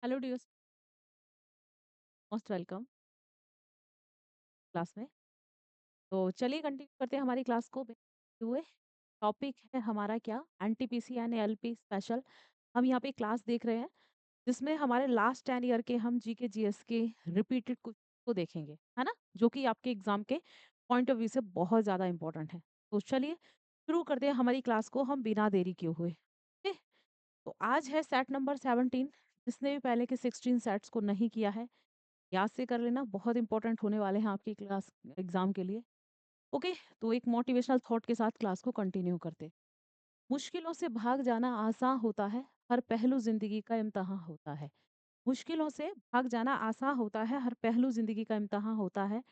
Hello dear, most welcome class में। तो चलिए कंटिन्यू करते हैं हमारी क्लास को हुए। टॉपिक है हमारा क्या, एनटीपीसी यानी एलपी स्पेशल। हम यहाँ पे क्लास देख रहे हैं जिसमें हमारे लास्ट 10 ईयर के हम जी के जीएस के रिपीटेड कुछ को देखेंगे, है ना, जो कि आपके एग्जाम के पॉइंट ऑफ व्यू से बहुत ज़्यादा इंपॉर्टेंट है। तो चलिए शुरू करते हैं हमारी क्लास को हम बिना देरी किए हुए। ओके, तो आज है सेट नंबर 17। जिसने भी पहले के 16 सेट्स को नहीं किया है, याद से कर लेना, बहुत इंपॉर्टेंट होने वाले हैं आपकी क्लास एग्जाम के लिए। ओके, तो एक मोटिवेशनल थॉट के साथ क्लास को कंटिन्यू करते। मुश्किलों से भाग जाना आसान होता है, हर पहलू जिंदगी का इम्तहान होता है। मुश्किलों से भाग जाना आसान होता है, हर पहलू जिंदगी का इम्तहान होता है।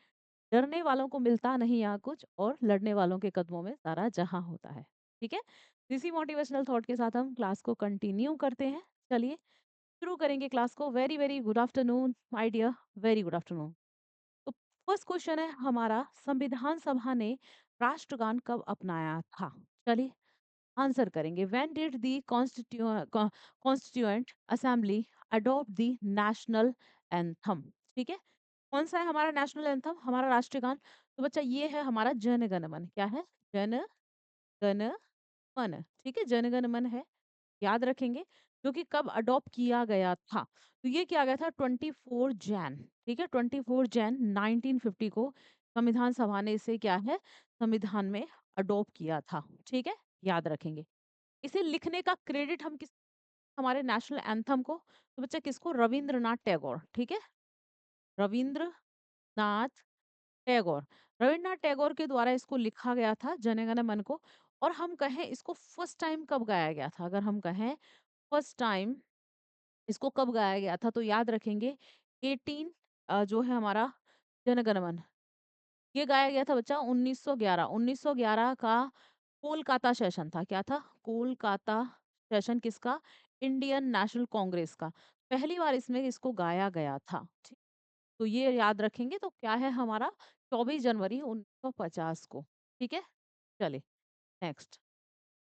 डरने वालों को मिलता नहीं यहाँ कुछ, और लड़ने वालों के कदमों में सारा जहां होता है। ठीक है, इसी मोटिवेशनल थॉट के साथ हम क्लास को कंटिन्यू करते हैं। चलिए शुरू करेंगे क्लास को। Very very good afternoon my dear, very good afternoon. तो फर्स्ट क्वेश्चन है हमारा, संविधान सभा ने राष्ट्रगान कब अपनाया था? चलिए आंसर करेंगे। When did the constituent assembly adopt the national anthem? ठीक है, कौन सा है हमारा नेशनल एंथम, हमारा राष्ट्रीय गान? तो बच्चा ये है हमारा जन गण मन। क्या है? जन गण मन। ठीक है, जन गण मन है, याद रखेंगे। जो कि कब अडॉप्ट किया गया था? तो ये किया गया था 24 जैन। ठीक है, 24 जैन 1950 को संविधान सभा ने इसे क्या है, संविधान में अडॉप्ट किया था। ठीक है, याद रखेंगे। इसे लिखने का क्रेडिट हम किस, हमारे नेशनल एंथम को, तो बच्चा किसको? रविंद्रनाथ टैगोर। ठीक है, रविंद्रनाथ टैगोर। रविंद्रनाथ टैगोर के द्वारा इसको लिखा गया था, जनगण मन को। और हम कहें इसको फर्स्ट टाइम कब गाया गया था, अगर हम कहें फर्स्ट टाइम इसको कब गाया गया था, तो याद रखेंगे 18 जो है हमारा जनगण मन, ये गाया गया था बच्चा 1911। 1911 का कोलकाता सेशन था। क्या था? कोलकाता सेशन किसका? इंडियन नेशनल कांग्रेस का। पहली बार इसमें इसको गाया गया था। ठीक, तो ये याद रखेंगे। तो क्या है हमारा? 24 जनवरी 1950 को। ठीक है, चलिए नेक्स्ट।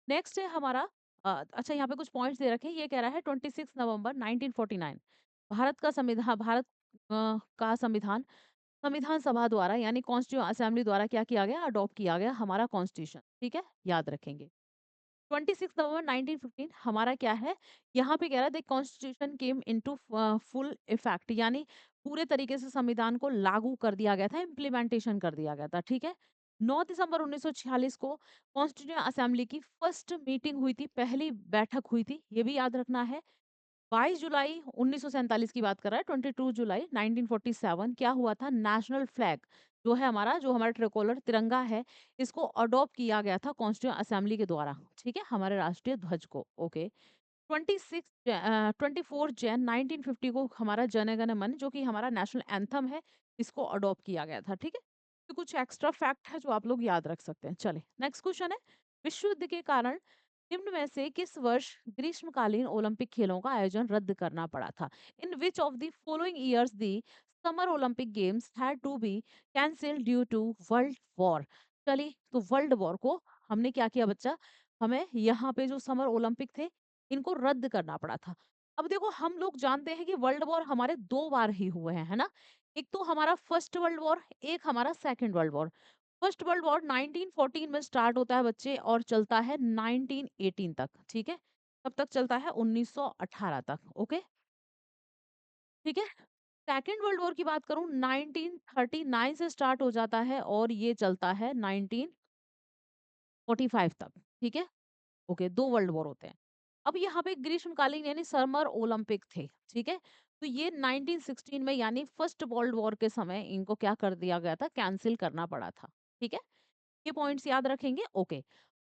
नेक्स्ट है हमारा अच्छा, यहाँ पे कुछ पॉइंट्स दे रखे हैं। ये कह रहा है 26 नवंबर 1949 भारत का संविधान, भारत का संविधान संविधान सभा द्वारा यानी कॉन्स्टिट्यूएंट असेंबली द्वारा क्या किया गया? अडॉप्ट किया गया हमारा कॉन्स्टिट्यूशन। ठीक है, याद रखेंगे। 26 नवंबर 1915 हमारा क्या है, यहाँ पे कह रहा है the constitution came into full effect, यानी पूरे तरीके से संविधान को लागू कर दिया गया था, इम्प्लीमेंटेशन कर दिया गया था। ठीक है, 9 दिसंबर 1946 को कॉन्स्टिट्यूएंट असेंबली की फर्स्ट मीटिंग हुई थी, पहली बैठक हुई थी, ये भी याद रखना है। 22 जुलाई 1947 की बात कर रहा है, 22 जुलाई 1947 क्या हुआ था? नेशनल फ्लैग जो हमारा ट्रिकोलर तिरंगा है, इसको अडॉप्ट किया गया था कॉन्स्टिट्यूएंट असेंबली के द्वारा। ठीक है, हमारे राष्ट्रीय ध्वज को। ओके, 24 जैन 1950 को हमारा जनगण मन, जो कि हमारा नेशनल एंथम है, इसको अडॉप्ट किया गया था। ठीक है, तो कुछ एक्स्ट्रा फैक्ट है जो आप लोग याद रख सकते हैं। चलिए नेक्स्ट क्वेश्चन है, विश्व युद्ध के कारण निम्न में से किस वर्ष ग्रीष्मकालीन ओलंपिक खेलों का आयोजन रद्द करना पड़ा था? In which of the following years the summer Olympic games had to be cancelled due to world war? चलिए, तो वर्ल्ड वॉर को हमने क्या किया बच्चा, हमें यहाँ पे जो समर ओलंपिक थे इनको रद्द करना पड़ा था। अब देखो, हम लोग जानते हैं कि वर्ल्ड वॉर हमारे 2 बार ही हुए हैं, है ना? एक तो हमारा फर्स्ट वर्ल्ड वॉर, एक हमारा second world war. First world war 1914 में स्टार्ट होता है बच्चे, और चलता है 1918 तक। ठीक है, कब तक चलता है? 1918 तक। ओके, ठीक है। सेकंड वर्ल्ड वॉर की बात करूं, 1939 से स्टार्ट हो जाता है और ये चलता है 1945 तक। ठीक है, ओके, 2 वर्ल्ड वॉर होते हैं। अब यहाँ पे ग्रीष्मकालीन यानी समर ओलंपिक थे। ठीक है, तो ये 1916 में यानी फर्स्ट वर्ल्ड वॉर के समय इनको क्या कर दिया गया था? कैंसिल करना पड़ा था। ठीक है, ये पॉइंट्स याद रखेंगे। ओके,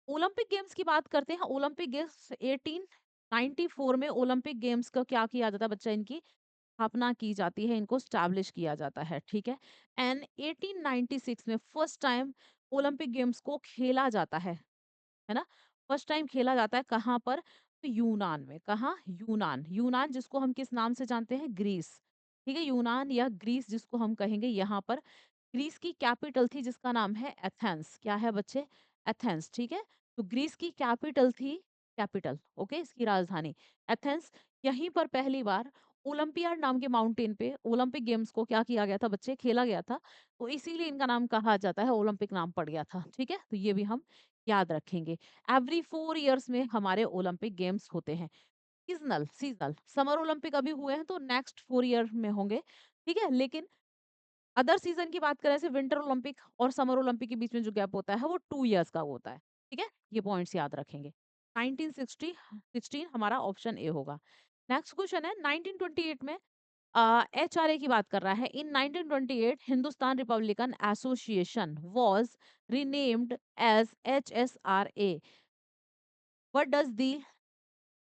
ओलंपिक गेम्स की बात करते हैं। ओलंपिक गेम्स 1894 में ओलंपिक गेम्स का क्या किया जाता है बच्चा? इनकी स्थापना की जाती है, इनको स्टैब्लिश किया जाता है। ठीक है, एंड 1896 में फर्स्ट टाइम ओलंपिक गेम्स को खेला जाता है ना? फर्स्ट टाइम खेला जाता है कहाँ पर? तो यूनान में। कहाँ? यूनान। यूनान जिसको हम किस नाम से जानते हैं? ग्रीस। ठीक है, यूनान या ग्रीस जिसको हम कहेंगे, यहाँ पर ग्रीस की कैपिटल थी जिसका नाम है एथेंस। क्या है बच्चे? एथेंस। ठीक है, तो ग्रीस की कैपिटल थी, कैपिटल, ओके, इसकी राजधानी एथेंस। यहीं पर पहली बार ओलंपियाड नाम के माउंटेन पे ओलंपिक गेम्स को क्या किया गया था बच्चे, खेला गया था। तो इसीलिए इनका नाम कहा जाता है, ओलंपिक नाम पड़ गया था, ठीक है? तो ये भी हम याद रखेंगे। एवरी 4 इयर्स में हमारे ओलंपिक गेम्स होते हैं। सीज़नल सीज़नल समर ओलंपिक अभी हुए हैं तो नेक्स्ट 4 ईयर में होंगे, ठीक है? लेकिन अदर सीज़न की बात करें, जैसे विंटर ओलंपिक और समर ओलंपिक के बीच में जो गैप होता है वो 2 इयर्स का होता है, ठीक है? ये पॉइंट्स याद रखेंगे। 1960 16 हमारा ऑप्शन ए होगा। नेक्स्ट क्वेश्चन है 1928 में एचआरए की बात कर रहा है। इन 1928 Hindustan Republican association was renamed as HSRA. What does the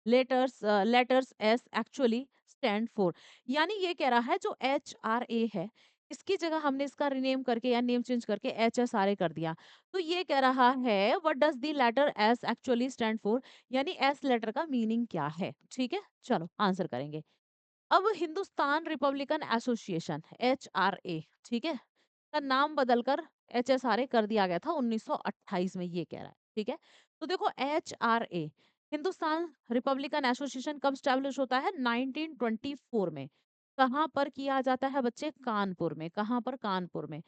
letters S actually stand for? यानी ये कह रहा है जो एच आर ए है, इसकी जगह हमने इसका रिनेम करके या नेम चेंज करके एच एस आर ए कर दिया। तो ये कह रहा है what does the letter S actually stand for, यानी एस लेटर का मीनिंग क्या है, ठीक है? चलो आंसर करेंगे। अब Hindustan Republican Association H R A, ठीक है, का नाम बदलकर एचएसआरए कर दिया गया था 1928 में, ये कह रहा है, ठीक है? तो देखो एचआरए हिंदुस्तान रिपब्लिकन एसोसिएशन कब स्टैब्लिश होता है? 1924 में। कहाँ पर किया जाता है बच्चे? कानपुर में। कहाँ पर? कानपुर में।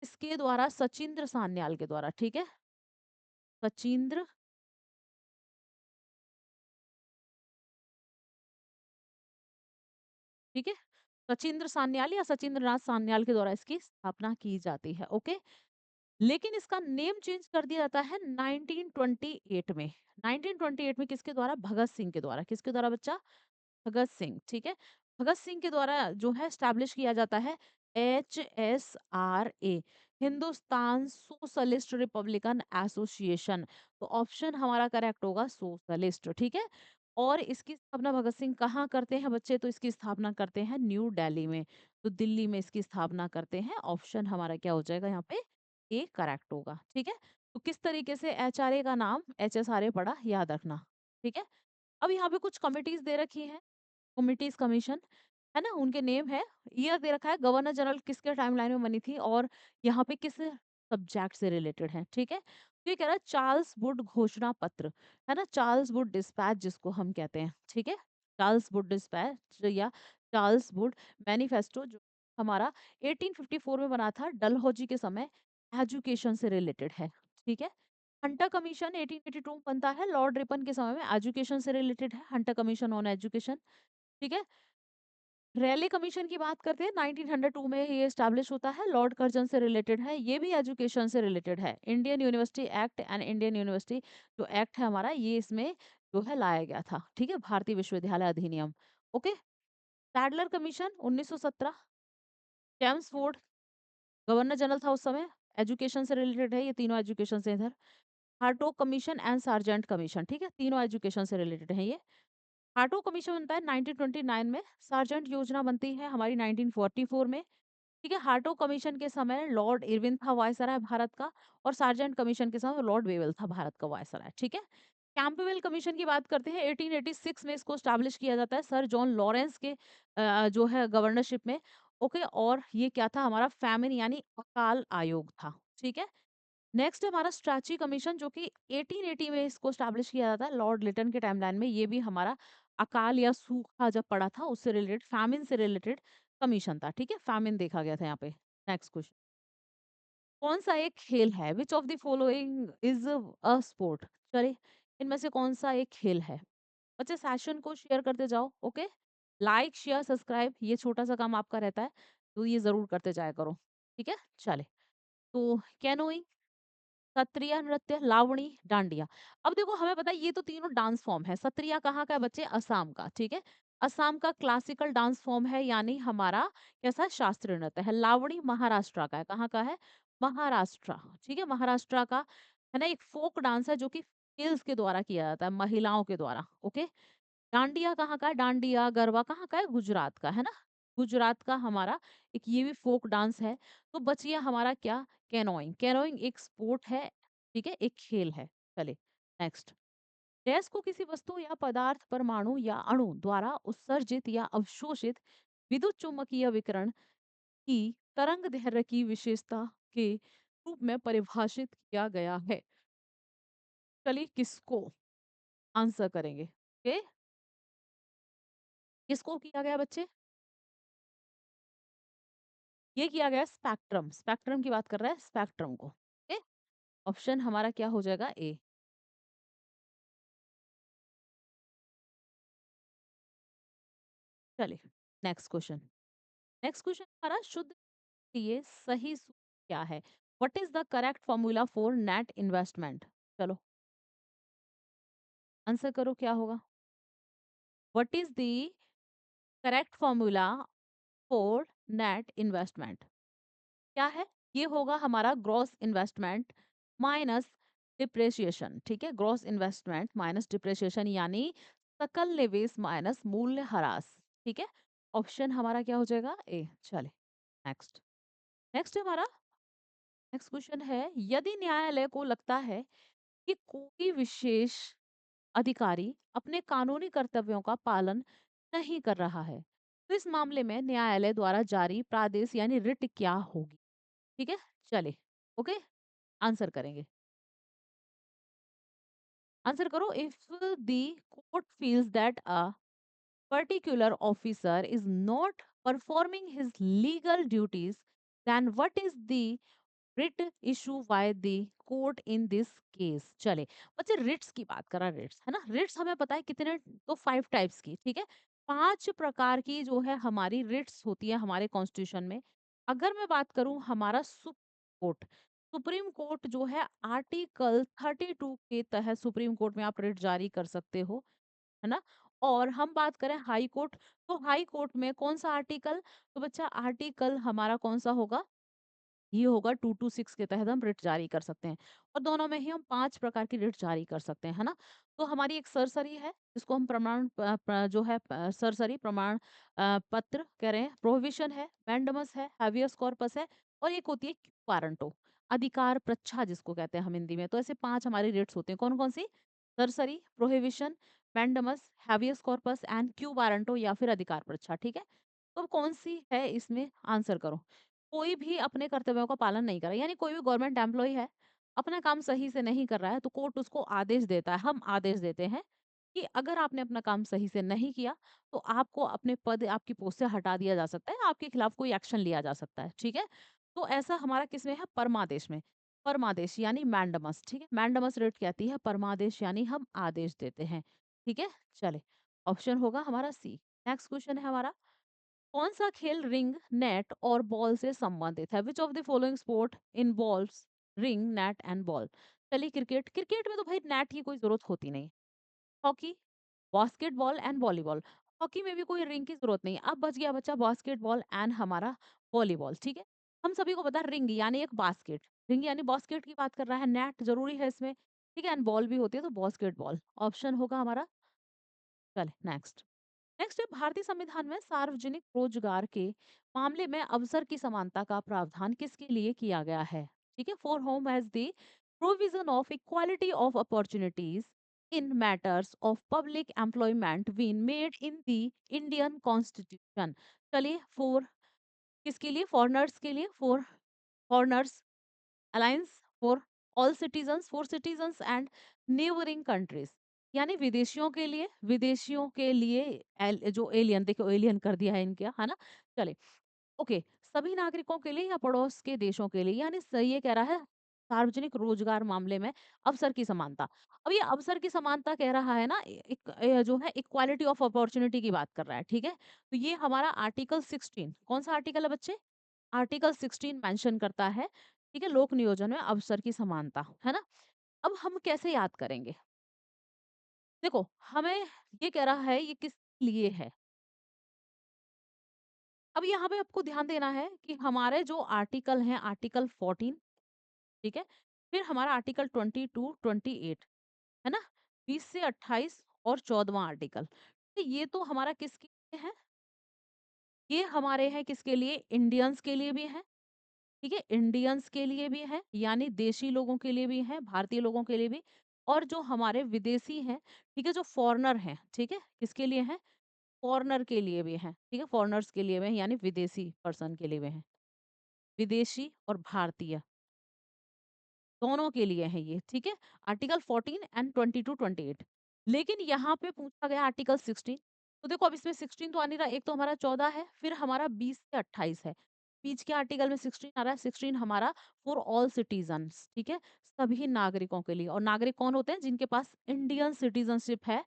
इसके द्वारा सचिंद्र सान्याल के द्वारा, ठीक है? सचिंद्र, ठीक है? सचिंद्र सान्याल या सचिंद्र नाथ सान्याल के द्वारा इसकी स्थापना की जाती है, ओके? लेकिन इसका नेम चेंज कर दिया जाता है 1928 में। 1928 में किसके द्वारा? भगत सिंह के द्वारा। किसके द्वारा बच्चा? भगत सिंह, ठीक है? भगत सिंह के द्वारा जो है स्टैब्लिश किया जाता है HSRA, Hindustan socialist Republican association. तो ऑप्शन हमारा करेक्ट होगा सोशलिस्ट, ठीक है? और इसकी स्थापना भगत सिंह कहाँ करते हैं बच्चे? तो इसकी स्थापना करते हैं न्यू दिल्ली में। तो दिल्ली में इसकी स्थापना करते हैं। ऑप्शन हमारा क्या हो जाएगा यहाँ पे? ए करेक्ट होगा, ठीक है? तो किस तरीके से एचआरए का नाम एचएसआरए पड़ा, याद रखना, ठीक है? अब यहाँ पे कुछ कमिटीज दे रखी हैं, कमिटीज कमीशन, है ना? उनके नेम है, ईयर दे रखा है, गवर्नर जनरल किसके टाइमलाइन में बनी थी और यहाँ पे किस सब्जेक्ट से रिलेटेड है, ठीक है? तो ये कह रहा है चार्ल्स वुड घोषणा पत्र, है ना? चार्ल्स वुड डिस्पैच जिसको हम कहते हैं, ठीक है? चार्ल्स वुड डिस्पैच या चार्ल्स वुड मैनिफेस्टो जो हमारा 1854 में बना था डलहौजी के समय, एजुकेशन से रिलेटेड है, ठीक है? हंटर कमीशन 1882 में बनता है, लॉर्ड रिपन के समय में, एजुकेशन से रिलेटेड है, हंटर कमीशन ऑन एजुकेशन, ठीक है? रैली कमीशन की बात करते हैं 1902 में ये एस्टैब्लिश होता है, लॉर्ड कर्जन से रिलेटेड है, ये भी एजुकेशन से रिलेटेड है। Indian university act and Indian university जो एक्ट है हमारा, ये इसमें जो है लाया गया था, ठीक है? भारतीय विश्वविद्यालय अधिनियम, okay? Sadler commission 1917, James Ford governor general था उस समय, एजुकेशन से रिलेटेड है, ये तीनों एजुकेशन से इधर। Hartog commission and sergeant commission, ठीक है? तीनों एजुकेशन से रिलेटेड है ये। हार्टोग कमीशन बनता है 1929 में, सार्जेंट योजना बनती है हमारी 1944 में, ठीक है? हार्टोग कमीशन के समय लॉर्ड इरविन था वायसराय भारत का, और सार्जेंट कमीशन के समय लॉर्ड वेवेल था भारत का वायसराय, ठीक है? कैंपबेल कमीशन की बात करते हैं 1886 में इसको स्टैब्लिश किया जाता है सर जॉन लॉरेंस के जो है गवर्नरशिप में, ओके? और ये क्या था हमारा? फैमिन यानी अकाल आयोग था, ठीक है? नेक्स्ट है हमारा स्ट्रैची कमीशन जो कि 1880 में इसको स्टैब्लिश किया जाता है लॉर्ड लिटन के टाइमलाइन में, ये भी हमारा अकाल या सूखा जब पड़ा था उससे रिलेटेड, फैमिन से रिलेटेड कमीशन था, ठीक है? फैमिन देखा गया था यहाँ पे। नेक्स्ट क्वेश्चन, कौन सा एक खेल है which of the following is a sport? चलिए, इनमें से कौन सा एक खेल है? बच्चे सेशन को शेयर करते जाओ, ओके? लाइक शेयर सब्सक्राइब ये छोटा सा काम आपका रहता है, तो ये जरूर करते जाया करो, ठीक है? चले, तो कैनोइंग, सत्रिया नृत्य, लावणी, डांडिया। अब देखो हमें पता है ये तो तीनों डांस फॉर्म है। सत्रिया कहाँ का है बच्चे? असम का, ठीक है? असम का क्लासिकल डांस फॉर्म है, यानी हमारा कैसा? शास्त्रीय नृत्य है। लावणी महाराष्ट्र का है। कहाँ का है? महाराष्ट्र, ठीक है? महाराष्ट्र का है ना, एक फोक डांस है जो कि फीमेल्स के द्वारा किया जाता है, महिलाओं के द्वारा, ओके? डांडिया कहाँ का है? डांडिया गरबा कहाँ का है? गुजरात का, है ना? गुजरात का हमारा एक ये भी फोक डांस है। तो बच गया हमारा क्या? कैनोइंग। कैनोइंग एक स्पोर्ट है, ठीक है? एक खेल है। चले, नेक्स्ट। गैस को किसी वस्तु या पदार्थ, परमाणु या अणु द्वारा उत्सर्जित या अवशोषित विद्युत चुम्बकीय विकिरण की तरंग दैर्ध्य की विशेषता के रूप में परिभाषित किया गया है। चलिए किसको आंसर करेंगे? ओके, किसको किया गया बच्चे? ये किया गया स्पेक्ट्रम, स्पेक्ट्रम की बात कर रहा है स्पेक्ट्रम को। ओके, ऑप्शन हमारा क्या हो जाएगा ए। चलिए नेक्स्ट क्वेश्चन। नेक्स्ट क्वेश्चन हमारा शुद्ध ये सही सूत्र क्या है? What is the correct formula for net investment? चलो आंसर करो क्या होगा? What is the correct formula for net investment? क्या है? ये होगा हमारा ग्रॉस इन्वेस्टमेंट माइनस डिप्रेशिएशन। ठीक है, ग्रॉस इन्वेस्टमेंट माइनस डिप्रेशिएशन यानी सकल निवेश माइनस मूल्य ह्रास। ठीक है, ऑप्शन हमारा क्या हो जाएगा ए। चले नेक्स्ट। नेक्स्ट हमारा नेक्स्ट क्वेश्चन है, यदि न्यायालय को लगता है कि कोई विशेष अधिकारी अपने कानूनी कर्तव्यों का पालन नहीं कर रहा है, तो इस मामले में न्यायालय द्वारा जारी प्रादेश यानी रिट क्या होगी? ठीक है, चले ओके आंसर करेंगे। आंसर करो। If the court feels that a particular officer is not performing his legal duties, then what is the writ issue by the court in this case? चले बच्चे रिट्स की बात करा, रिट्स है ना, Ritz हमें पता है कितने, तो 5 टाइप्स की। ठीक है, 5 प्रकार की जो है हमारी रिट्स होती है हमारे कॉन्स्टिट्यूशन में। अगर मैं बात करूं हमारा कोर्ट, सुप्रीम कोर्ट जो है आर्टिकल 32 के तहत सुप्रीम कोर्ट में आप रिट जारी कर सकते हो, है ना। और हम बात करें हाई कोर्ट, तो हाई कोर्ट में कौन सा आर्टिकल? तो बच्चा आर्टिकल हमारा कौन सा होगा? ये होगा 226 के तहत हम रिट जारी कर सकते हैं। और दोनों में ही हम 5 प्रकार की रिट जारी कर सकते हैं, है ना। तो हमारी एक सरसरी है जिसको हम प्रमाण जो है सरसरी प्रमाण पत्र कह रहे हैं, प्रोहिबिशन है, मैंडमस है, हैवियस कॉर्पस है, और एक होती है वारंटो, अधिकार प्रच्छा जिसको कहते हैं हम हिंदी में। तो ऐसे 5 हमारी रिट्स होते हैं, कौन कौन सी? Certiorari, prohibition, mandamus, habeas corpus and quo warranto या फिर अधिकार प्रच्छा। ठीक है, तो कौन सी है इसमें? आंसर करो। कोई भी अपने कर्तव्यों का पालन नहीं कर रहा, यानी कोई भी गवर्नमेंट एम्प्लॉय है, अपना काम सही से नहीं कर रहा है, तो कोर्ट उसको आदेश देता है, हम आदेश देते हैं कि अगर आपने अपना काम सही से नहीं किया तो आपको अपने पद, आपकी पोस्ट से हटा दिया जा सकता है, आपके खिलाफ कोई एक्शन लिया जा सकता है। ठीक है, तो ऐसा हमारा किसमें है? परमादेश में। परमादेश यानी मैंडमस। ठीक है, मैंडमस रेट कहती है परमादेश यानी हम आदेश देते हैं। ठीक है, चले ऑप्शन होगा हमारा सी। नेक्स्ट क्वेश्चन है हमारा, कौन सा खेल रिंग, नेट और बॉल से संबंधित है? Which of the following sport involves ring, net and ball? चलिए क्रिकेट, क्रिकेट में तो भाई नेट की कोई जरूरत होती नहीं। Hockey, basketball and volleyball, hockey में भी कोई रिंग की जरूरत नहीं। अब बच गया बच्चा बास्केटबॉल एंड हमारा वॉलीबॉल। ठीक है, हम सभी को पता है रिंग यानी एक बास्केट, रिंग यानी बास्केट की बात कर रहा है, नेट जरूरी है इसमें। ठीक है, एंड बॉल भी होती है, तो बास्केटबॉल ऑप्शन होगा हमारा। चले नेक्स्ट। नेक्स्ट है, भारतीय संविधान में सार्वजनिक रोजगार के मामले में अवसर की समानता का प्रावधान किसके लिए किया गया है? ठीक है, for whom has the provision of equality of opportunities in matters of public employment been made in the Indian constitution. चलिए फॉर किसके लिए? फॉरनर्स के लिए, for foreigners alliance for all citizens, for citizens and neighbouring countries, यानी विदेशियों के लिए, विदेशियों के लिए जो एलियन, देखो एलियन कर दिया है इनका, है ना। चले ओके, सभी नागरिकों के लिए या पड़ोस के देशों के लिए, यानी ये कह रहा है सार्वजनिक रोजगार मामले में अवसर की समानता। अब ये अवसर की समानता कह रहा है ना, जो है इक्वालिटी ऑफ अपॉर्चुनिटी की बात कर रहा है। ठीक है, तो ये हमारा आर्टिकल 16, कौन सा आर्टिकल है बच्चे? आर्टिकल 16 मेंशन करता है। ठीक है, लोक नियोजन में अवसर की समानता, है ना। अब हम कैसे याद करेंगे? देखो हमें ये कह रहा है ये किस लिए है। अब यहाँ पे आपको ध्यान देना है कि हमारे जो आर्टिकल हैं, आर्टिकल 14, ठीक है, फिर हमारा आर्टिकल 22, 28, है ना, 20 से 28 और 14वां आर्टिकल। तो ये तो हमारा किसके लिए है? ये हमारे हैं किसके लिए? इंडियंस के लिए भी है। ठीक है, इंडियंस के लिए भी है, यानी देशी लोगों के लिए भी है, भारतीय लोगों के लिए भी, और जो हमारे विदेशी हैं, ठीक है, जो फॉरेनर हैं, ठीक है, किसके लिए है? फॉरेनर के लिए भी है। ठीक है, फॉरेनर्स के लिए भी है, यानी विदेशी पर्सन के लिए भी है। विदेशी और भारतीय दोनों के लिए है ये। ठीक है, आर्टिकल 14 एंड 22, 28। लेकिन यहाँ पे पूछा गया आर्टिकल 16, तो देखो अब इसमें 16 तो आ नहीं रहा, एक तो हमारा 14 है, फिर हमारा 20 से 28 है। बीच के आर्टिकल में 16 आ रहा है, 16 हमारा फॉर ऑल सिटीजन्स, ठीक है? सभी नागरिकों के लिए। और नागरिक कौन होते हैं? जिनके पास इंडियन सिटीजनशिप है,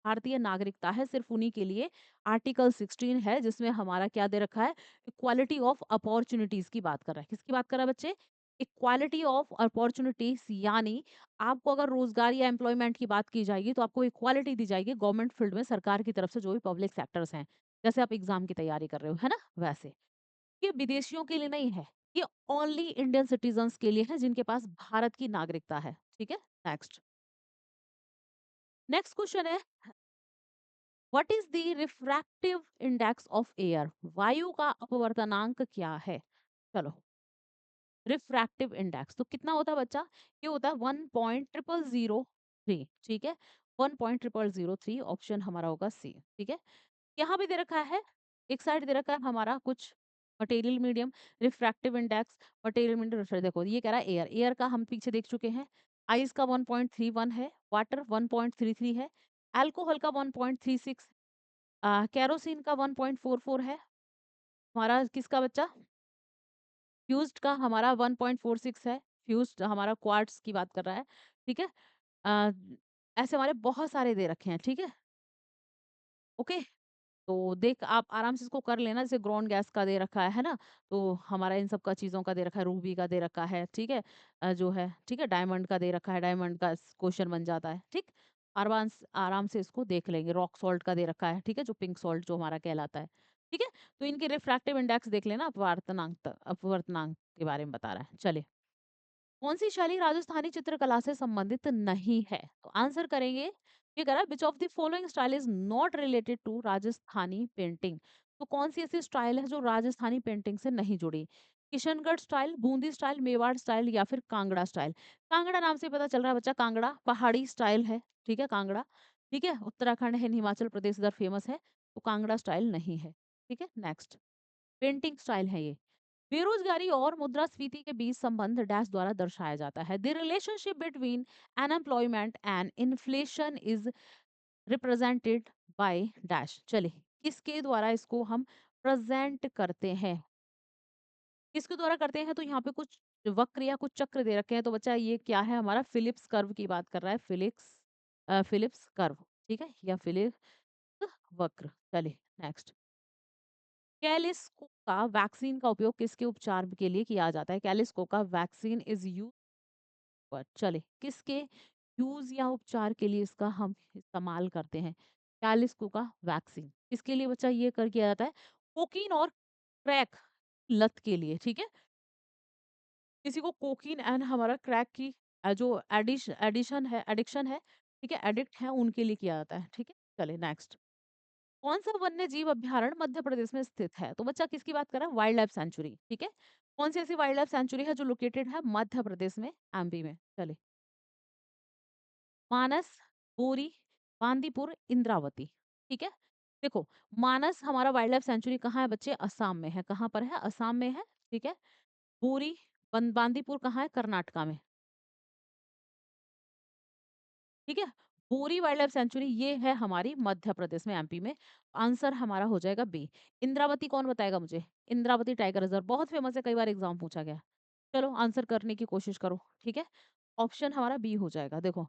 भारतीय नागरिकता है, सिर्फ उन्हीं के लिए आर्टिकल 16 है, जिसमें हमारा क्या दे रखा है? इक्वालिटी ऑफ अपॉर्च्युनिटीज की बात कर रहा है। किसकी बात कर रहा है बच्चे? इक्वालिटी ऑफ अपॉर्च्युनिटीज, यानी आपको अगर रोजगार या एम्प्लॉयमेंट की बात की जाएगी तो आपको इक्वालिटी दी जाएगी गवर्नमेंट फील्ड में, सरकार की तरफ से, जो भी पब्लिक सेक्टर्स हैं। जैसे आप एग्जाम की तैयारी कर रहे हो, है ना? वैसे ये विदेशियों के लिए नहीं है, ये ओनली इंडियन सिटीजन्स के लिए है, जिनके पास भारत की नागरिकता है। ठीक है, नेक्स्ट। नेक्स्ट क्वेश्चन है, what is the refractive index of air? वायु का अपवर्तनांक क्या है? चलो, रिफ्रैक्टिव इंडेक्स तो कितना होता है बच्चा? ये होता है 1.0003, ठीक है? 1.0003, ऑप्शन हमारा होगा सी। ठीक है, यहाँ पे दे रखा है, एक साइड दे रखा है हमारा कुछ material medium, refractive index, material medium. देखो ये कह रहा है एयर, एयर का हम पीछे देख चुके हैं, आइस का 1.31 है, वाटर 1.33 है, अल्कोहल का 1.36, केरोसिन का 1.44 है, हमारा किसका बच्चा? फ्यूज्ड का हमारा 1.46 है, फ्यूज्ड हमारा क्वार्ट्ज की बात कर रहा है। ठीक है, अ, ऐसे हमारे बहुत सारे दे रखे हैं। ठीक है, ओके। तो देख आप आराम से इसको कर लेना, जैसे ग्रॉन गैस का दे रखा है ना? तो हमारा इन सब का चीज़ों का दे रखा है, रूबी का दे रखा है, ठीक है? जो है, ठीक है? डायमंड का दे रखा है, डायमंड का क्वेश्चन बन जाता है, ठीक? आराम आराम से इसको देख लेंगे, रॉक सॉल्ट का दे रखा है, ठीक है? जो पिंक सॉल्ट जो हमारा कहलाता है, ठीक है? तो इनके रिफ्रैक्टिव इंडेक्स देख लेना, अपवर्तनांक के बारे में बता रहा है। चलिए, कौन सी शैली राजस्थानी चित्रकला से संबंधित नहीं है? तो आंसर करेंगे, ये कह रहा है which of the following style is not related to Rajasthani painting. तो कौन सी ऐसी स्टाइल है जो राजस्थानी पेंटिंग से नहीं जुड़ी? Kishangarh style, Bundi style, Mewar style या फिर कांगड़ा स्टाइल? कांगड़ा नाम से पता चल रहा है बच्चा, कांगड़ा पहाड़ी स्टाइल है, ठीक है? कांगड़ा, ठीक है? उत्तराखंड है, हिमाचल प्रदेश इधर फेमस है, तो कांगड़ा स्टाइल नहीं है। ठीक है, नेक्स्ट। पेंटिंग स्टाइल है ये। बेरोजगारी और मुद्रास्फीति के बीच संबंध डैश द्वारा दर्शाया जाता है। The relationship between unemployment and inflation is represented by dash. चलिए, किसके द्वारा इसको हम प्रेजेंट करते हैं? किसके द्वारा करते हैं? तो यहाँ पे कुछ वक्र या कुछ चक्र दे रखे हैं, तो बच्चा ये क्या है? हमारा फिलिप्स कर्व की बात कर रहा है, फिलिप्स कर्व, ठीक है? या फिलिप्स वक्र। चलिए, नेक्स्ट। कैलिस्को का वैक्सीन का उपयोग किसके उपचार के लिए किया जाता है? कैलिस्को का वैक्सीन इज यूज पर, चले, किसके यूज या उपचार के लिए इसका हम इस्तेमाल करते हैं? कैलिस्को का वैक्सीन किसके लिए बच्चा ये कर किया जाता है? कोकीन और क्रैक लत के लिए, ठीक है? किसी को कोकीन एंड हमारा क्रैक की जो एडिक्शन है, ठीक है, एडिक्ट है, उनके लिए किया जाता है। ठीक है, चले, नेक्स्ट। कौन सा वन्य जीव अभ्यारण्य मध्य प्रदेश में स्थित है? तो बच्चा किसकी बात कर रहा है? वाइल्ड लाइफ सेंचुरी, ठीक है? कौन सी ऐसी वाइल्ड लाइफ सेंचुरी है जो लोकेटेड है मध्य प्रदेश में, एमपी में? चलिए, मानस, बोरी, बांदीपुर, इंद्रावती, ठीक है? देखो, मानस हमारा वाइल्ड लाइफ सेंचुरी कहाँ है बच्चे? असम में है। कहाँ पर है? असम में है, ठीक है? बोरी, बांदीपुर कहाँ है? कर्नाटका में, ठीक है? पूरी वाइल्ड लाइफ सेंचुरी ये है हमारी मध्य प्रदेश में, एमपी में। आंसर हमारा हो जाएगा बी। इंद्रावती कौन बताएगा मुझे? इंद्रावती टाइगर रिजर्व बहुत फेमस है, कई बार एग्जाम पूछा गया है। चलो, आंसर करने की कोशिश करो, ठीक है? ऑप्शन हमारा बी हो जाएगा। देखो,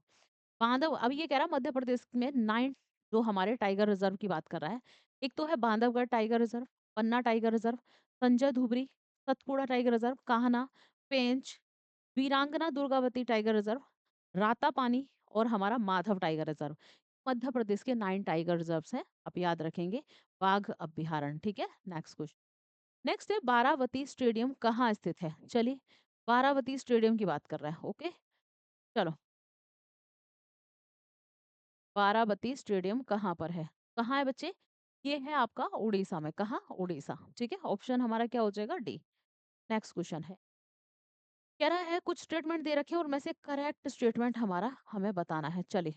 बांधव, अब ये कह रहा है मध्य प्रदेश में 9 जो हमारे टाइगर रिजर्व की बात कर रहा है। एक तो है Bandhavgarh tiger reserve, Panna tiger reserve, Sanjay Dubri, Satpura tiger reserve, Kanha, Pench, Veerangana Durgavati tiger reserve, Ratapani और हमारा माधव टाइगर रिजर्व। मध्य प्रदेश के 9 टाइगर रिजर्व्स हैं, आप याद रखेंगे। बाघ अभ्यारण्य, ठीक है? Next question. नेक्स्ट है, बारावती स्टेडियम कहाँ स्थित है? चलिए, बारावती स्टेडियम की बात कर रहा है, ओके? चलो, बारावती स्टेडियम कहाँ पर है? कहाँ है बच्चे? ये है आपका उड़ीसा में। कहाँ? उड़ीसा, ठीक है? ऑप्शन हमारा क्या हो जाएगा? डी। नेक्स्ट क्वेश्चन है, कह रहा है कुछ स्टेटमेंट दे रखे हैं और में से करेक्ट स्टेटमेंट हमारा हमें बताना है। चलिए,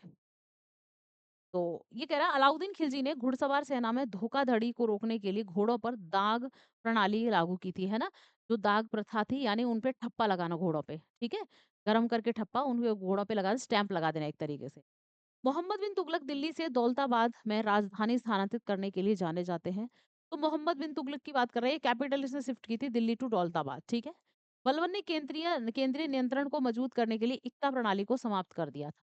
तो ये कह रहा है अलाउद्दीन खिलजी ने घुड़सवार सेना में धोखाधड़ी को रोकने के लिए घोड़ों पर दाग प्रणाली लागू की थी, है ना? जो दाग प्रथा थी, यानी उन पे ठप्पा लगाना घोड़ों पे, ठीक है? गरम करके ठप्पा उन पे घोड़ों पे लगा, स्टैंप लगा देना एक तरीके से। मोहम्मद बिन तुगलक दिल्ली से दौलताबाद में राजधानी स्थानांतरित करने के लिए जाने जाते हैं। तो मोहम्मद बिन तुगलक की बात कर रहे हैं, कैपिटल इसने शिफ्ट की थी दिल्ली टू दौलताबाद, ठीक है। बलबन ने केंद्रीय केंद्रीय नियंत्रण को मजबूत करने के लिए इक्ता प्रणाली को समाप्त कर दिया था।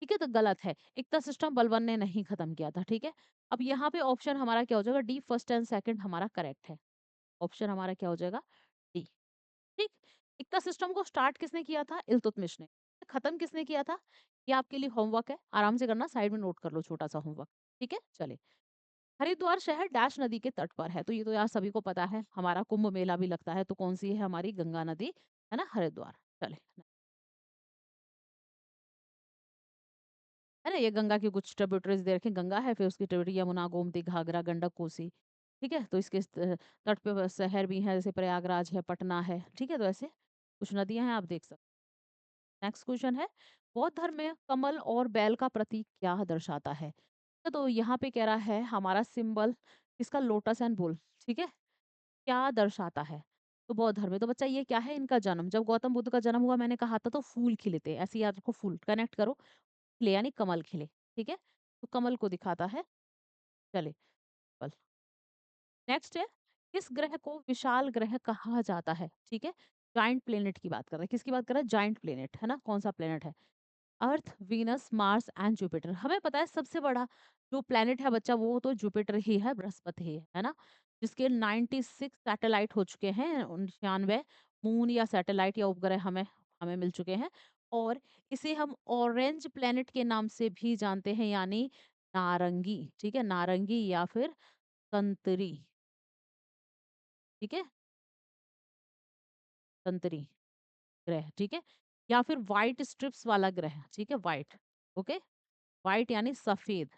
ठीक है, तो गलत है, इक्ता सिस्टम बलबन ने नहीं खत्म किया था, ठीक है। अब यहाँ पे ऑप्शन हमारा क्या हो जाएगा, डी फर्स्ट एंड सेकंड हमारा करेक्ट है। ऑप्शन हमारा क्या हो जाएगा, डी। ठीक। इक्ता सिस्टम को स्टार्ट किसने किया था, इल्तुतमिश ने। खत्म किसने किया था, ये आपके लिए होमवर्क है, आराम से करना, साइड में नोट कर लो छोटा सा होमवर्क। ठीक है, चलिए। हरिद्वार शहर डैश नदी के तट पर है, तो ये तो यार सभी को पता है, हमारा कुंभ मेला भी लगता है, तो कौन सी है हमारी, गंगा नदी, है ना, हरिद्वार। चले, है ना, ये गंगा की कुछ ट्रिब्यूटरीज दे रखे, गंगा है, फिर उसकी ट्रिब्यूटरी यमुना, गोमती, घाघरा, गंडक, कोसी। ठीक है, तो इसके तट पे शहर भी है, जैसे प्रयागराज है, पटना है, ठीक है, तो ऐसे कुछ नदियां हैं, आप देख सकते। नेक्स्ट क्वेश्चन है, बौद्ध धर्म में कमल और बैल का प्रतीक क्या दर्शाता है। तो यहाँ पे कह रहा है हमारा सिंबल इसका लोटस एंड बुल, ठीक है, क्या दर्शाता है। तो बौद्ध धर्म में, तो बच्चा ये क्या है, इनका जन्म, जब गौतम बुद्ध का जन्म हुआ, मैंने कहा था तो फूल खिले थे, ऐसे याद रखो, फूल कनेक्ट करो, खिले यानी कमल खिले, ठीक है, तो कमल को दिखाता है। चले, नेक्स्ट है, किस ग्रह को विशाल ग्रह कहा जाता है, ठीक है। जाइंट प्लेनेट की बात कर रहे हैं, किसकी बात कर रहे हैं, जाइंट प्लेनेट, है ना, कौन सा प्लेनेट है, अर्थ, वीनस, मार्स एंड जुपिटर। हमें पता है सबसे बड़ा जो प्लेनेट है बच्चा, वो तो जुपिटर ही है, बृहस्पति ही है ना, जिसके 96 सैटेलाइट हो चुके हैं, 99 मून या सैटेलाइट या उपग्रह हमें हमें मिल चुके हैं। और इसे हम ऑरेंज प्लेनेट के नाम से भी जानते हैं, यानी नारंगी, ठीक है, नारंगी या फिर संतरी, ठीक है, संतरी ग्रह, ठीक है, या फिर व्हाइट स्ट्रिप्स वाला ग्रह, ठीक है, व्हाइट, ओके, व्हाइट यानी सफेद,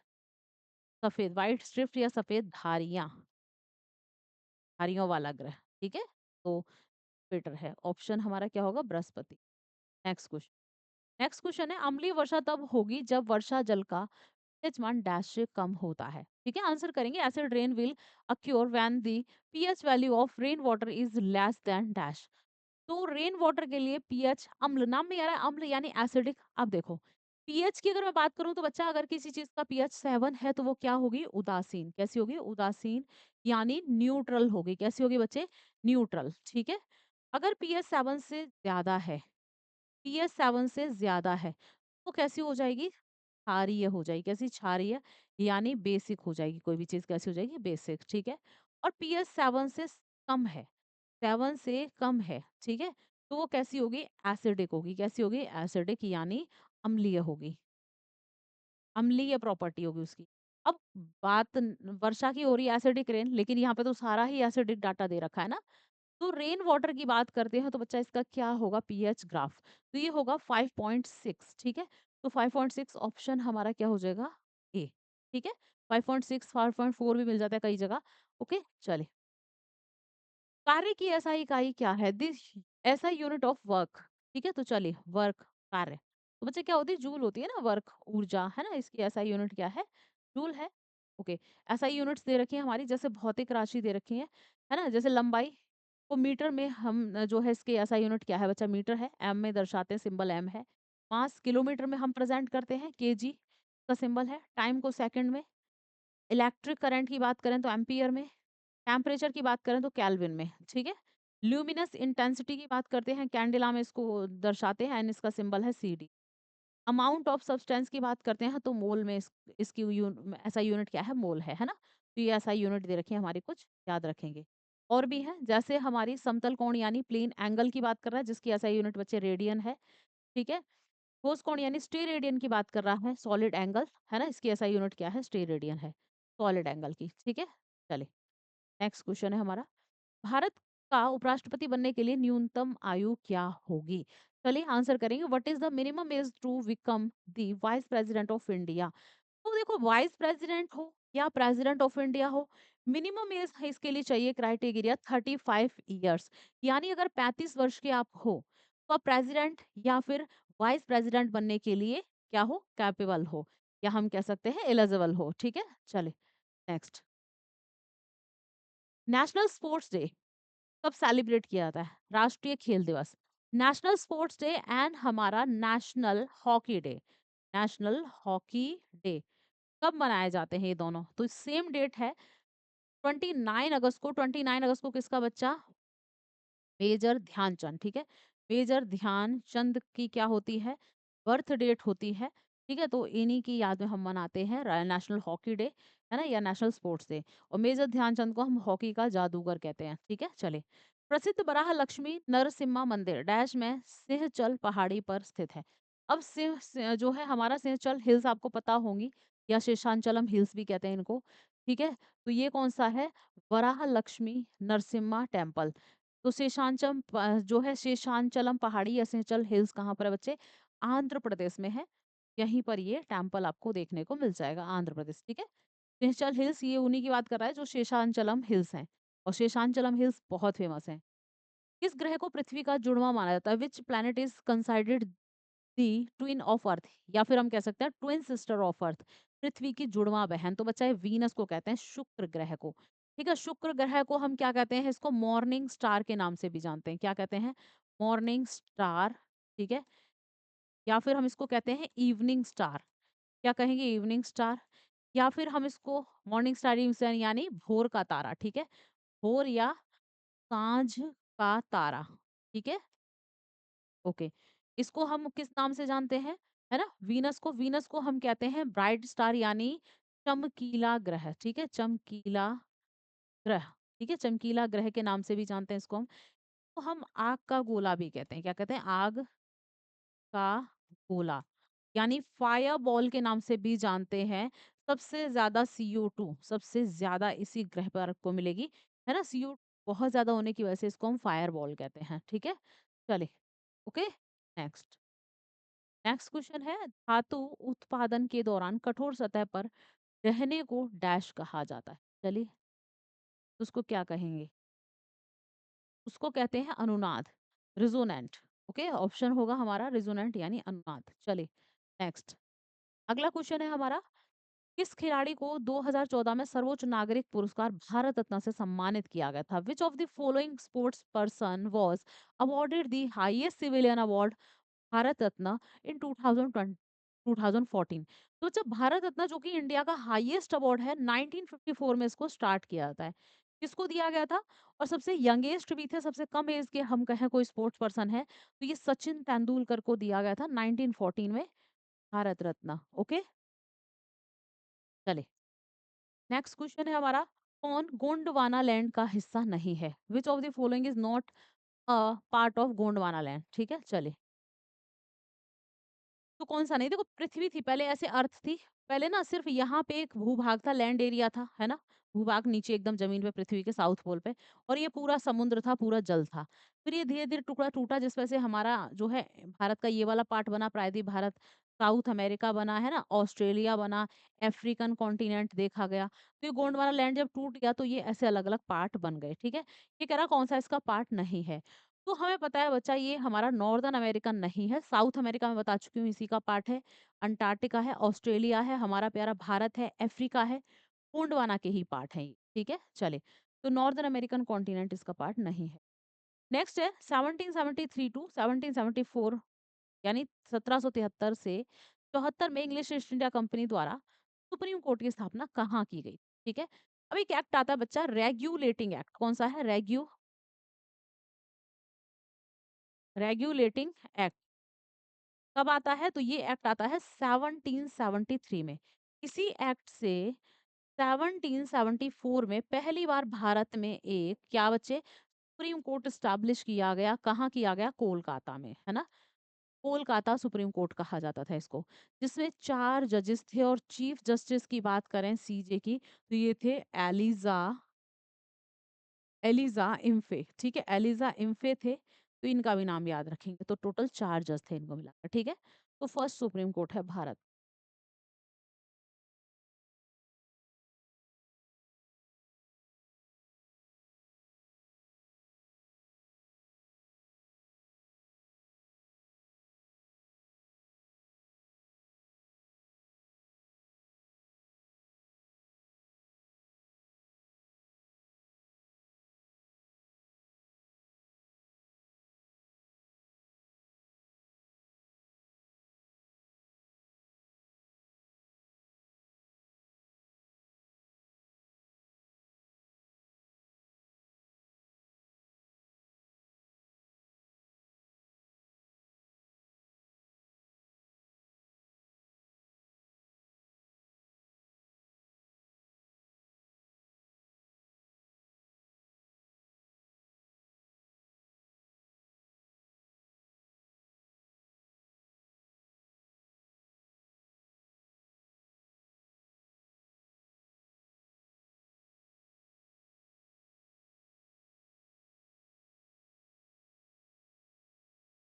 सफेद व्हाइट स्ट्रिप या सफेद धारियां, धारियों वाला ग्रह, ठीक है, तो जुपिटर है, ऑप्शन हमारा क्या होगा, Brihaspati. Next question, next question है, अम्लीय वर्षा तब होगी जब वर्षा जल का पीएच मान डैश से कम होता है, ठीक है, आंसर करेंगे, acid rain will acquire when the pH value of rain water is less than dash. तो रेन वाटर के लिए पीएच, अम्ल, नाम में आ रहा है अम्ल यानी एसिडिक। अब देखो, पीएच की अगर मैं बात करूं तो बच्चा, अगर किसी चीज का पीएच 7 है तो वो क्या होगी, उदासीन, कैसी होगी, उदासीन, यानी न्यूट्रल होगी, कैसी होगी बच्चे, न्यूट्रल, ठीक है। अगर पीएच 7 से ज्यादा है, पीएच 7 से ज्यादा है, तो कैसी हो जाएगी, क्षारीय हो जाएगी, कैसी, क्षारीय, यानी बेसिक हो जाएगी, कोई भी चीज कैसी हो जाएगी, बेसिक, ठीक है। और पीएच 7 से कम है, 7 से कम है, ठीक है, तो वो कैसी होगी, एसिडिक होगी, कैसी होगी, एसिडिक, यानी अम्लीय होगी, अम्लीय प्रॉपर्टी होगी उसकी। अब बात वर्षा की हो रही है, एसिडिक रेन, लेकिन यहाँ पे तो सारा ही एसिडिक डाटा दे रखा है ना। तो रेन वाटर की बात करते हैं तो बच्चा इसका क्या होगा, पीएच ग्राफ, तो ये होगा 5.6, ठीक है, तो 5.6 ऑप्शन हमारा क्या हो जाएगा, ए, ठीक है। 5.6, 5.4 भी मिल जाता है कई जगह। ओके, चले, कार्य की ऐसा इकाई क्या है, दिस ऐसा यूनिट ऑफ वर्क, ठीक है, तो चलिए, वर्क, कार्य, तो बच्चे क्या होती है, जूल होती है ना, वर्क ऊर्जा, है ना, इसकी ऐसा यूनिट क्या है, जूल है। ओके, ऐसा यूनिट्स दे रखी है हमारी, जैसे भौतिक राशि दे रखी है ना, जैसे लंबाई को मीटर में हम जो है इसके ऐसा यूनिट क्या है बच्चा, मीटर है, एम में दर्शाते हैं, सिंबल एम है। मास किलोमीटर में हम प्रेजेंट करते हैं, केजी का सिंबल है। टाइम को सेकंड में, इलेक्ट्रिक करंट की बात करें तो एम्पियर में, टेम्परेचर की बात करें तो केल्विन में, ठीक है। ल्यूमिनस इंटेंसिटी की बात करते हैं, कैंडेला में इसको दर्शाते हैं, एंड इसका सिंबल है सीडी। अमाउंट ऑफ सब्सटेंस की बात करते हैं तो मोल में इसकी ऐसा यूनिट क्या है, मोल है ना, तो ये ऐसा यूनिट दे रखे हैं हमारी, कुछ याद रखेंगे। और भी है, जैसे हमारी समतल कोण यानी प्लेन एंगल की बात कर रहा है, जिसकी ऐसा यूनिट बच्चे रेडियन है, ठीक है। ठोस कोण यानी स्टेरेडियन की बात कर रहा है, सॉलिड एंगल, है ना, इसकी ऐसा यूनिट क्या है, स्टेरेडियन है, सॉलिड एंगल की, ठीक है। चले, नेक्स्ट क्वेश्चन है हमारा, भारत का उपराष्ट्रपति बनने के लिए न्यूनतम आयु क्या होगी। चलिए आंसर करेंगे, what is the minimum age to become the vice president of India. तो देखो, वाइस प्रेसिडेंट हो या प्रेसिडेंट ऑफ इंडिया हो, मिनिमम एज इसके लिए चाहिए क्राइटेरिया 35 ईयर्स, यानी अगर 35 वर्ष के आप हो तो आप प्रेसिडेंट या फिर वाइस प्रेसिडेंट बनने के लिए क्या हो, कैपेबल हो, या हम कह सकते हैं एलिजिबल हो, ठीक है। चले, नेक्स्ट, नेशनल स्पोर्ट्स डे कब सेलिब्रेट किया जाता है, राष्ट्रीय खेल दिवस, नेशनल स्पोर्ट्स डे एंड हमारा national hockey day, national hockey day कब मनाए जाते हैं, ये दोनों तो सेम डेट है, 29 अगस्त को किसका बच्चा? मेजर ध्यानचंद, ठीक है? मेजर ध्यानचंद की क्या होती है? बर्थ डेट होती है, ठीक है? तो इन्हीं की याद में हम मनाते हैं नेशनल हॉकी डे, है ना? या नेशनल स्पोर्ट्स डे। और मेजर ध्यानचंद को हम हॉकी का जादूगर कहते हैं, ठीक है? चलिए। प्रसिद्ध बराह लक्ष्मी नरसिम्हा मंदिर डैश में सिंहचल पहाड़ी पर स्थित है। अब जो है हमारा सिंहचल हिल्स आपको पता होंगी, या शेषांचलम हिल्स भी कहते हैं इनको, ठीक है? तो ये कौन सा है? वराह लक्ष्मी नरसिम्हा टेम्पल। तो जो है शेषांचलम पहाड़ी या सिंहचल हिल्स कहाँ पर है बच्चे? आंध्र प्रदेश में है। यहीं पर ये टेम्पल आपको देखने को मिल जाएगा, आंध्र प्रदेश, ठीक है? सिंहचल हिल्स ये उन्हीं की बात कर रहा है जो शेषांचलम हिल्स हैं, और शेषांचलम हिल्स बहुत फेमस हैं। किस ग्रह को पृथ्वी का जुड़वां माना जाता है? Which planet is considered the twin of earth, या फिर हम कह सकते हैं ट्विन सिस्टर ऑफ अर्थ, पृथ्वी की जुड़वां बहन। तो बच्चा ये वीनस को कहते हैं, शुक्र ग्रह को। ठीक है, शुक्र ग्रह को हम क्या कहते हैं? इसको मॉर्निंग स्टार के नाम से भी जानते हैं। क्या कहते हैं? मॉर्निंग स्टार, ठीक है? या फिर हम इसको कहते हैं इवनिंग स्टार। क्या कहेंगे? Evening star. या फिर हम इसको मॉर्निंग स्टार यानी भोर का तारा, ठीक है? भोर या सांझ का तारा, ठीक है? ओके। इसको हम किस नाम से जानते हैं? है ना? वीनस को हम कहते हैं ब्राइट स्टार, यानी चमकीला ग्रह, ठीक है? चमकीला ग्रह, ठीक है? चमकीला ग्रह के नाम से भी जानते हैं इसको हम। तो हम आग का गोला भी कहते हैं। क्या कहते हैं? आग का गोला, यानी फायर बॉल के नाम से भी जानते हैं। सबसे ज्यादा CO2 सबसे ज्यादा इसी ग्रह पर आपको मिलेगी, है ना? CO बहुत ज्यादा होने की वजह से इसको हम फायर बॉल कहते हैं, ठीक है? चलिए। ओके। नेक्स्ट। नेक्स्ट क्वेश्चन है, धातु उत्पादन के दौरान कठोर सतह पर रहने को डैश कहा जाता है? चलिए, उसको क्या कहेंगे? उसको कहते हैं अनुनाद, रिजोनेंट। ओके, ऑप्शन होगा हमारा रिजोनेंट यानी अनुनाद। चलिए। नेक्स्ट। अगला क्वेश्चन है हमारा, किस खिलाड़ी को 2014 में सर्वोच्च नागरिक पुरस्कार भारत रत्न से सम्मानित किया गया था? Which of the following sports person was awarded the highest civilian award Bharat Ratna in 2020 2014? तो जब भारत रत्न, जो कि इंडिया का हाईएस्ट अवार्ड है, 1954 में इसको स्टार्ट किया जाता है। किसको दिया गया था? और सबसे यंगेस्ट भी थे, सबसे कम एज के हम कहें कोई स्पोर्ट्स पर्सन है, तो ये सचिन तेंदुलकर को दिया गया था 1914 में भारत रत्न। ओके। चले। नेक्स्ट क्वेश्चन है हमारा, कौन गोंडवाना लैंड का हिस्सा नहीं है? Which of the following is not a part of Gondwana land? ठीक है, चले। तो कौन-सा नहीं? देखो, पृथ्वी थी पहले, ऐसे अर्थ थी। पहले ना सिर्फ़ यहाँ पे एक भूभाग था, लैंड एरिया था, है ना? भूभाग नीचे एकदम ज़मीन पे पृथ्वी के साउथ पोल पे, और ये पूरा समुद्र था, पूरा जल था। फिर ये धीरे-धीरे टुकड़ा टूटा, जिस वजह से हमारा जो है भारत का ये वाला पार्ट बना, प्रायद्वीप भारत, साउथ अमेरिका बना, है ना? ऑस्ट्रेलिया बना, अफ्रीकन कॉन्टिनेंट देखा गया। तो ये गोंडवाना लैंड जब टूट गया तो ये ऐसे अलग-अलग पार्ट बन गए, ठीक है? ये कह रहा कौन-सा इसका पार्ट नहीं है। तो हमें पता है बच्चा, ये हमारा नॉर्दर्न अमेरिका नहीं है, साउथ अमेरिका मैं बता चुकी हूँ इसी का पार्ट है, अंटार्कटिका है, ऑस्ट्रेलिया है, हमारा प्यारा भारत है, अफ्रीका है, गोंडवाना के ही पार्ट है ये, ठीक है? चलिए, तो नॉर्दर्न अमेरिकन कॉन्टिनेंट इसका पार्ट नहीं है। नेक्स्ट है 1773 टू 1774, यानी 1773 से 74 में इंग्लिश ईस्ट इंडिया कंपनी द्वारा सुप्रीम कोर्ट की स्थापना कहाँ की गई? ठीक है? अब एक एक्ट आता है बच्चा, रेगुलेटिंग एक्ट। कौन सा है? Regulating act. कब आता है? तो ये एक्ट आता है 1773 में। इसी एक्ट से 1774 में पहली बार भारत में एक क्या बच्चे, सुप्रीम कोर्ट स्टैब्लिश किया गया। कहाँ किया गया? कोलकाता में, है ना? कोलकाता सुप्रीम कोर्ट कहा जाता था इसको, जिसमें 4 जजेस थे, और चीफ जस्टिस की बात करें सीजे की, तो ये थे एलिजा एलिजा इम्फे, ठीक है? एलिजा इम्फे थे, तो इनका भी नाम याद रखेंगे। तो टोटल 4 जज थे इनको मिलाकर, ठीक है? तो फर्स्ट सुप्रीम कोर्ट है भारत।